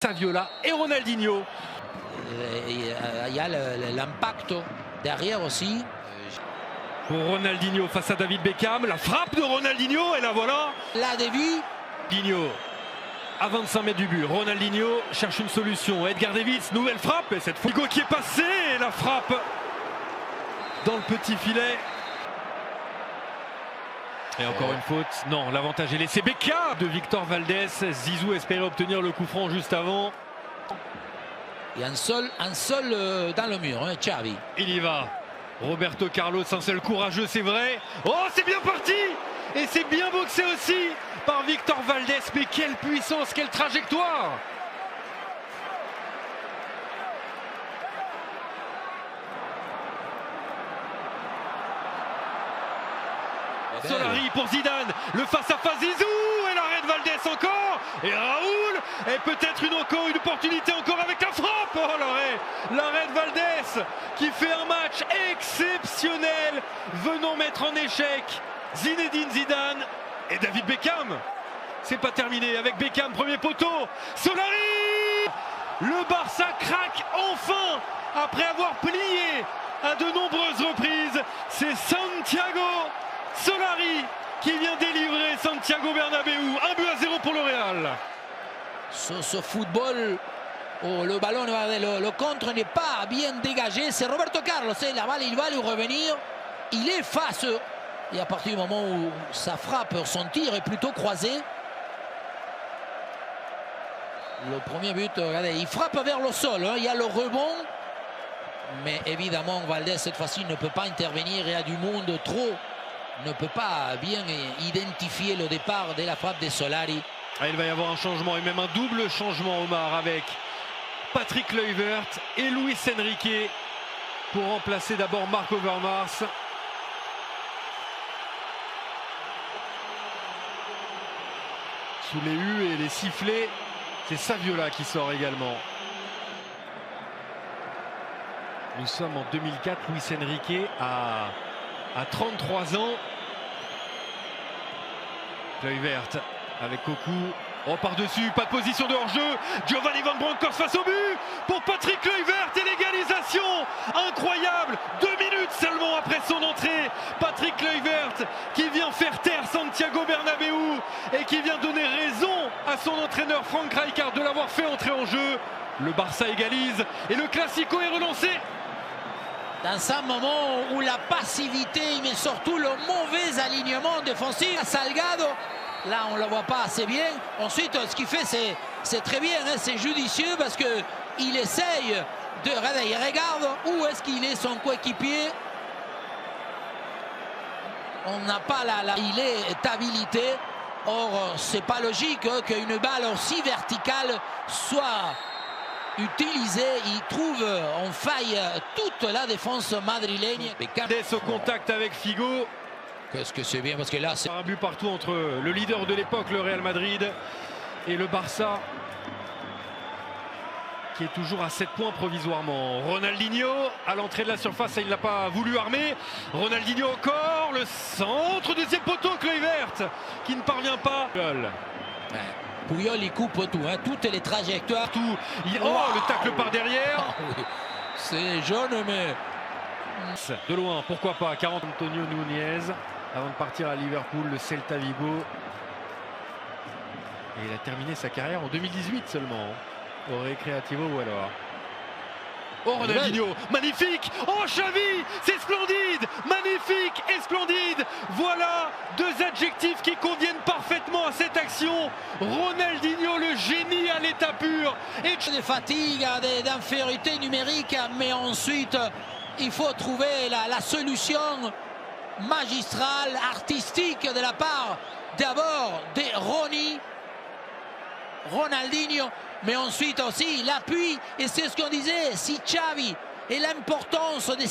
Saviola et Ronaldinho. Il y a l'impact derrière aussi. Pour Ronaldinho face à David Beckham, la frappe de Ronaldinho et la voilà. Là, début. Ronaldinho à 25 mètres du but. Ronaldinho cherche une solution. Edgar Davids, nouvelle frappe et cette fois Hugo qui est passé et la frappe dans le petit filet. Et encore une faute. Non, l'avantage est laissé. Beckham de Victor Valdés. Zizou espérait obtenir le coup franc juste avant. Il y a un seul dans le mur, hein, Xavi. Il y va. Roberto Carlos, un seul courageux, c'est vrai. Oh, c'est bien parti! Et c'est bien boxé aussi par Victor Valdés. Mais quelle puissance, quelle trajectoire! Solari pour Zidane, le face-à-face Zizou et l'arrêt de Valdés encore. Et Raoul, et peut-être une opportunité encore avec la frappe. Oh, l'arrêt de Valdés qui fait un match exceptionnel, venant mettre en échec Zinedine Zidane et David Beckham. C'est pas terminé avec Beckham, premier poteau. Solari, le Barça craque enfin après avoir plié à de nombreuses reprises. C'est Santiago Solari qui vient délivrer Santiago Bernabéu. 1-0 pour le Real. Ce football où le ballon, le contre n'est pas bien dégagé. C'est Roberto Carlos. La balle, il va lui revenir. Il est face. Et à partir du moment où sa frappe, son tir est plutôt croisé. Le premier but, regardez, il frappe vers le sol. Hein. Il y a le rebond. Mais évidemment, Valdés, cette fois-ci, ne peut pas intervenir. Il y a du monde trop. Ne peut pas bien identifier le départ de la frappe de Solari. Ah, il va y avoir un changement et même un double changement, Omar, avec Patrick Kluivert et Luis Enrique pour remplacer d'abord Marc Overmars. Sous les hues et les sifflets, c'est Saviola qui sort également. Nous sommes en 2004, Luis Enrique à 33 ans. Kluivert avec Cocu. Oh, par-dessus, pas de position de hors-jeu. Giovanni Van Bronckhorst face au but pour Patrick Kluivert et l'égalisation incroyable. 2 minutes seulement après son entrée. Patrick Kluivert qui vient faire taire Santiago Bernabéu et qui vient donner raison à son entraîneur Frank Rijkaard de l'avoir fait entrer en jeu. Le Barça égalise et le Classico est relancé. Dans un moment où la passivité, mais surtout le mauvais alignement défensif, Salgado, là on ne le voit pas assez bien. Ensuite, ce qu'il fait, c'est très bien, hein, c'est judicieux parce qu'il essaye de... Il regarde où est-ce qu'il est son coéquipier. On n'a pas il est habilité. Or, c'est pas logique hein, qu'une balle aussi verticale soit utilisé, il trouve en faille toute la défense madrilène. Dès au contact avec Figo. Qu'est-ce que c'est bien parce que là c'est un but partout entre le leader de l'époque, le Real Madrid, et le Barça qui est toujours à 7 points provisoirement. Ronaldinho à l'entrée de la surface, il n'a pas voulu armer. Ronaldinho encore, le centre, deuxième poteau, Kluivert qui ne parvient pas. Puyol, il coupe tout, hein, toutes les trajectoires. Tout. Le tacle par derrière. Oh, oui. C'est jaune, mais... De loin, pourquoi pas. 40 Antonio Nunez, avant de partir à Liverpool, le Celta Vigo. Et il a terminé sa carrière en 2018 seulement, au Recreativo ou alors. Oh, Ronaldinho, magnifique! Oh, Xavi, c'est splendide! Magnifique et splendide! Voilà deux adjectifs qui conviennent parfaitement à cette action. Ronaldinho, le génie à l'état pur. Et des fatigues, d'infériorité numérique, mais ensuite, il faut trouver la solution magistrale, artistique de la part d'abord de Ronaldinho, mais ensuite aussi l'appui, et c'est ce qu'on disait, si Xavi et l'importance de ces